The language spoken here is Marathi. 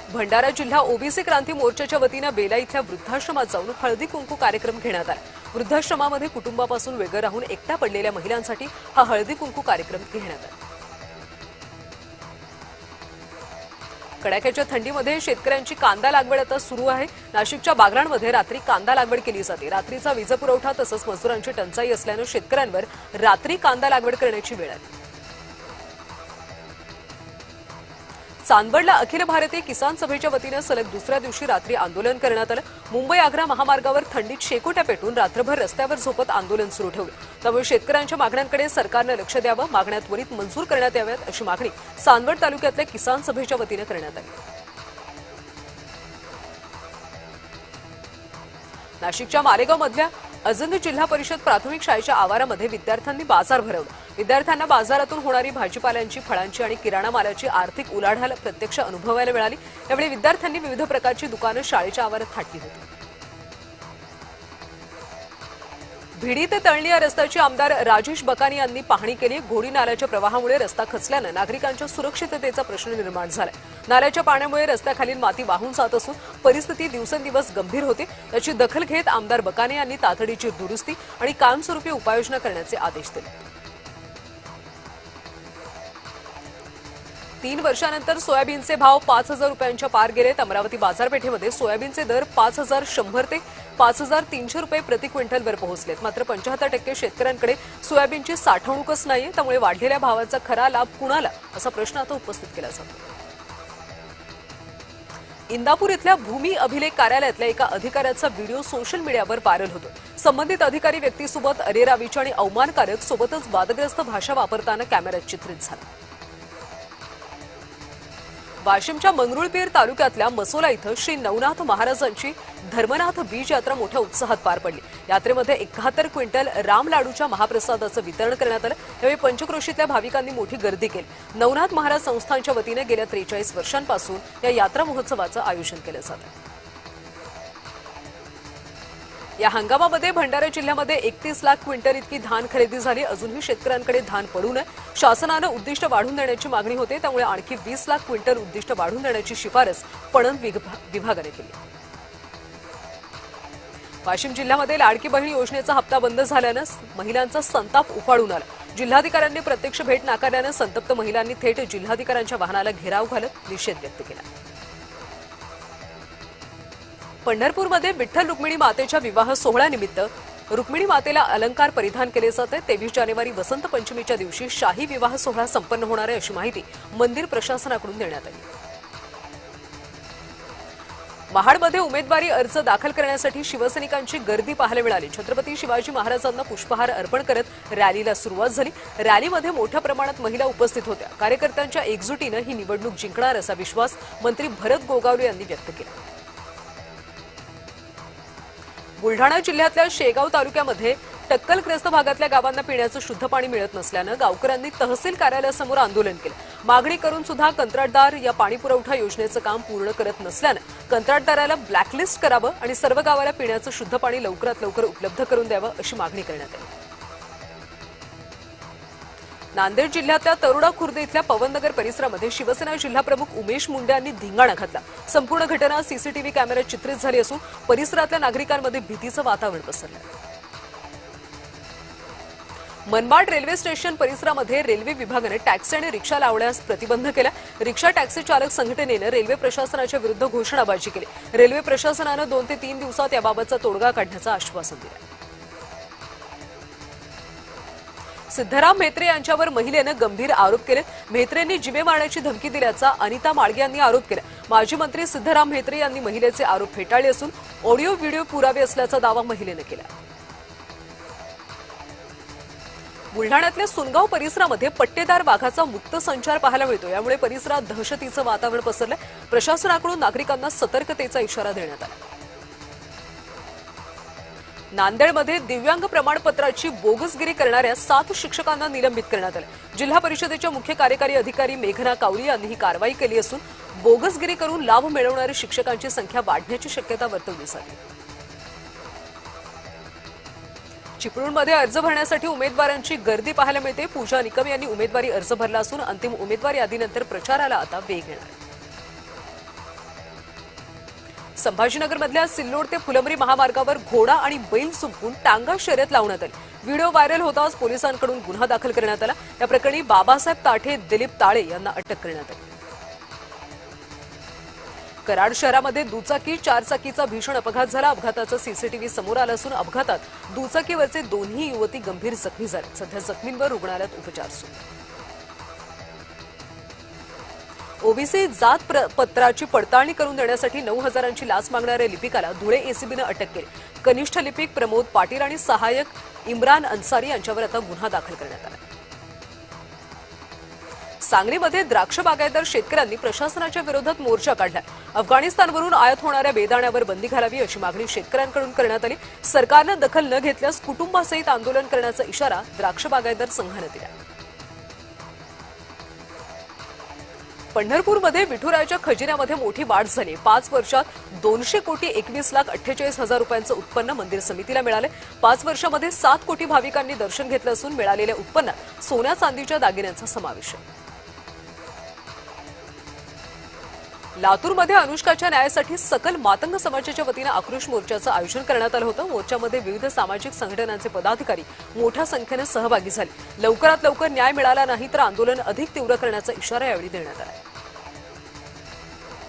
भंडारा जिल्हा ओबीसी क्रांती मोर्चाच्या वतीने बेला इथल्या वृद्धाश्रमात जाऊन हळदी कुंकू कार्यक्रम घेण्यात आला। वृद्धाश्रमामध्ये कुटुंबापासून वेगळं राहून एकट्या पडलेल्या महिलांसाठी हा हळदी कुंकू कार्यक्रम घेण्यात आला। कडाक्याच्या थंडीमध्ये शेतकऱ्यांची कांदा लागवड आता सुरू आहे। नाशिकच्या बागलांमध्ये रात्री कांदा लागवड केली जाते। रात्रीचा वीज पुरवठा तसंच मजुरांची टंचाई असल्याने शेतकऱ्यांवर रात्री कांदा लागवड करण्याची वेळ आली। चांदवडला अखिल भारतीय किसान सभेच्या वतीने सलग दुसऱ्या दिवशी रात्री आंदोलन करण्यात आलं। मुंबई आग्रा महामार्गावर थंडीत शेकोट्या पेटून रात्रभर रस्त्यावर झोपत आंदोलन सुरू ठेवलं। त्यामुळे शेतकऱ्यांच्या मागण्यांकडे सरकारने लक्ष द्यावं, मागण्या त्वरित मंजूर करण्यात याव्यात अशी मागणी चांदवड तालुक्यातल्या किसान सभेच्या वतीने करण्यात आली। नाशिकच्या मालेगावमधल्या अजंद जिल्हा परिषद प्राथमिक शाळेच्या आवारामध्ये विद्यार्थ्यांनी बाजार भरवला। विद्यार्थ्यांना बाजारातून होणारी भाजीपाल्यांची, फळांची आणि किराणा मालाची आर्थिक उलाढाल प्रत्यक्ष अनुभवायला मिळाली। यावेळी विद्यार्थ्यांनी विविध प्रकारची दुकानं शाळेच्या आवारात थाटली होती। भिडी ते तळणी या रस्त्याची आमदार राजेश बकानी यांनी पाहणी केली। घोडी नाल्याच्या प्रवाहामुळे रस्ता खचल्याने नागरिकांच्या सुरक्षिततेचा प्रश्न निर्माण झालाय। नाल्याच्या पाण्यामुळे रस्त्याखालील माती वाहून जात असून परिस्थिती दिवसेंदिवस गंभीर होते। याची दखल घेत आमदार बकानी यांनी तातडीची दुरुस्ती आणि कायमस्वरूपी उपाययोजना करण्याचे आदेश दिले। 3 वर्षांनंतर सोयाबीनचे भाव 5,000 रुपयांच्या पार गेलेत। अमरावती बाजारपेठेमध्ये सोयाबीनचे दर 5,100 ते 5,300 रुपये प्रति क्विंटलवर पोहोचलेत। मात्र 75% शेतकऱ्यांकडे सोयाबीनची साठवणूकच नाहीये। त्यामुळे वाढलेल्या भावाचा खरा लाभ कुणाला असा प्रश्न आता उपस्थित केला जातो। इंदापूर इथल्या भूमी अभिलेख कार्यालयातल्या एका अधिकाऱ्याचा व्हिडिओ सोशल मीडियावर व्हायरल होतो। संबंधित अधिकारी व्यक्तीसोबत अरेरावीची आणि अवमानकारक सोबतच वादग्रस्त भाषा वापरताना कॅमेऱ्यात चित्रित झाला। वाशिमच्या मंगरुळपीर तालुक्यातल्या मसोला इथं श्री नवनाथ महाराजांची धर्मनाथ बीज यात्रा मोठ्या उत्साहात पार पडली। यात्रेमध्ये 71 क्विंटल राम लाडूच्या महाप्रसादाचं वितरण करण्यात आलं। यावेळी पंचक्रोशीतल्या भाविकांनी मोठी गर्दी केली। नवनाथ महाराज संस्थानच्या वतीने गेल्या 43 वर्षांपासून या यात्रा महोत्सवाचं आयोजन केलं जातं। या हंगामामध्ये भंडारा जिल्ह्यामध्ये 31 लाख क्विंटल इतकी धान खरेदी झाली। अजूनही शेतकऱ्यांकडे धान पडू नये, शासनानं उद्दिष्ट वाढवून देण्याची मागणी होते। त्यामुळे आणखी 20 लाख क्विंटल उद्दिष्ट वाढवून देण्याची शिफारस पणन विभागाने केली। वाशिम जिल्ह्यामध्ये लाडकी बहीण योजनेचा हप्ता बंद झाल्यानं महिलांचा संताप उफाळून आला। जिल्हाधिकाऱ्यांनी प्रत्यक्ष भेट नाकारल्यानं संतप्त महिलांनी थेट जिल्हाधिकाऱ्यांच्या वाहनाला घेराव घालत निषेध व्यक्त केला। पंढरपूरमध्ये विठ्ठल रुक्मिणी मातेच्या विवाह सोहळ्यानिमित्त रुक्मिणी मातेला अलंकार परिधान केले जाते। 23 जानेवारी वसंत पंचमीच्या दिवशी शाही विवाह सोहळा संपन्न होणार आहे अशी माहिती मंदिर प्रशासनाकडून देण्यात आली। महाडमध्ये उमेदवारी अर्ज दाखल करण्यासाठी शिवसैनिकांची गर्दी पाहायला मिळाली। छत्रपती शिवाजी महाराजांना पुष्पहार अर्पण करत रॅलीला सुरुवात झाली। रॅलीमध्ये मोठ्या प्रमाणात महिला उपस्थित होत्या। कार्यकर्त्यांच्या एकजुटीनं ही निवडणूक जिंकणार असा विश्वास मंत्री भरत गोगावले यांनी व्यक्त केला। बुलढाणा जिल्ह्यातल्या शेगाव तालुक्यामध्ये टक्कलग्रस्त भागातल्या गावांना पिण्याचं शुद्ध पाणी मिळत नसल्यानं गावकऱ्यांनी तहसील कार्यालयासमोर आंदोलन केलं। मागणी करून सुद्धा कंत्राटदार या पाणी पुरवठा योजनेचं काम पूर्ण करत नसल्यानं कंत्राटदाराला ब्लॅकलिस्ट करावं आणि सर्व गावाला पिण्याचं शुद्ध पाणी लवकरात लवकर उपलब्ध करून द्यावं अशी मागणी करण्यात आली। नांदेड जिल्ह्यातल्या तरोडा खुर्द इथल्या पवननगर परिसरामध्ये शिवसेना जिल्हाप्रमुख उमेश मुंडे यांनी धिंगाणा घातला। संपूर्ण घटना सीसीटीव्ही कॅमेऱ्यात चित्रित झाली असून परिसरातल्या नागरिकांमध्ये भीतीचं वातावरण पसरलं। मनमाड रेल्वे स्टेशन परिसरामध्ये रेल्वे विभागाने टॅक्सी आणि रिक्षा लावण्यास प्रतिबंध केला। रिक्षा टॅक्सी चालक संघटनेनं रेल्वे प्रशासनाच्या विरुद्ध घोषणाबाजी केली। रेल्वे प्रशासनानं 2 ते 3 दिवसात याबाबतचा तोडगा काढण्याचं आश्वासन दिलं। सिद्धराम म्हेत्रे यांच्यावर महिलेनं गंभीर आरोप केले। म्हेत्रेंनी जीवे मारण्याची धमकी दिल्याचा अनिता माळगे यांनी आरोप केला। माजी मंत्री सिद्धराम म्हेत्रे यांनी महिलेचे आरोप फेटाळले असून ऑडिओ व्हिडिओ पुरावे असल्याचा दावा महिलेनं केला। बुलढाण्यातल्या सुनगाव परिसरामध्ये पट्टेदार वाघाचा मुक्त संचार पाहायला मिळतो। यामुळे परिसरात दहशतीचं वातावरण पसरलंय। प्रशासनाकडून नागरिकांना सतर्कतेचा इशारा देण्यात आला। नांदेडमध्ये दिव्यांग प्रमाणपत्राची बोगसगिरी करणाऱ्या 7 शिक्षकांना निलंबित करण्यात आले। जिल्हा परिषदेच्या मुख्य कार्यकारी अधिकारी मेघना कावळी यांनी ही कारवाई केली असून बोगसगिरी करून लाभ मिळवणाऱ्या शिक्षकांची संख्या वाढण्याची शक्यता वर्तवली जाते। चिपळूणमध्ये अर्ज भरण्यासाठी उमेदवारांची गर्दी पाहायला मिळते। पूजा निकम यांनी उमेदवारी अर्ज भरला असून अंतिम उमेदवार यादीनंतर प्रचाराला आता वेग येणार आहे। संभाजीनगरमधल्या सिल्लोड ते फुलंब्री महामार्गावर घोडा आणि बैल सुंपून टांगा शर्यत लावण्यात आली। व्हिडिओ व्हायरल होताच पोलिसांकडून गुन्हा दाखल करण्यात आला। या प्रकरणी बाबासाहेब ताठे, दिलीप ताळे यांना अटक करण्यात आली। कराड शहरामध्ये दुचाकी चारचाकीचा भीषण अपघात झाला। अपघाताचा सीसीटीव्ही समोर आला असून अपघातात दुचाकीवरचे दोन्ही युवती गंभीर जखमी झाले। सध्या जखमींवर रुग्णालयात उपचार सुरू। ओबीसी जात पत्राची पडताळणी करून देण्यासाठी 9,000ची लाच मागणाऱ्या लिपिकाला धुळे एसीबीने अटक केली। कनिष्ठ लिपिक प्रमोद पाटील आणि सहाय्यक इम्रान अन्सारी यांच्यावर आता गुन्हा दाखल करण्यात आला। सांगलीमध्ये द्राक्ष बागायतदार शेतकऱ्यांनी प्रशासनाच्या विरोधात मोर्चा काढला। अफगाणिस्तानवरून आयात होणाऱ्या बेदाण्यावर बंदी घालावी अशी मागणी शेतकऱ्यांकडून करण्यात आली। सरकारनं दखल न घेतल्यास कुटुंबासहित आंदोलन करण्याचा इशारा द्राक्ष बागायतदार संघानं दिला। पंढरपूरमध्ये विठुरायाच्या खजिन्यामध्ये मोठी वाढ झाली। 5 वर्षात 200,21,48,000 रुपयांचं उत्पन्न मंदिर समितीला मिळाले। 5 वर्षामध्ये 7 कोटी भाविकांनी दर्शन घेतलं असून मिळालेल्या उत्पन्नात सोन्या चांदीच्या दागिन्यांचा समावेश आहे। लातूरमध्ये अनुष्काच्या न्यायासाठी सकल मातंग समाजाच्या वतीनं आक्रोश मोर्चाचं आयोजन करण्यात आलं होतं। मोर्चामध्ये विविध सामाजिक संघटनांचे पदाधिकारी मोठ्या संख्येने सहभागी झाले। लवकरात लवकर न्याय मिळाला नाही तर आंदोलन अधिक तीव्र करण्याचा इशारा यावेळी देण्यात आला।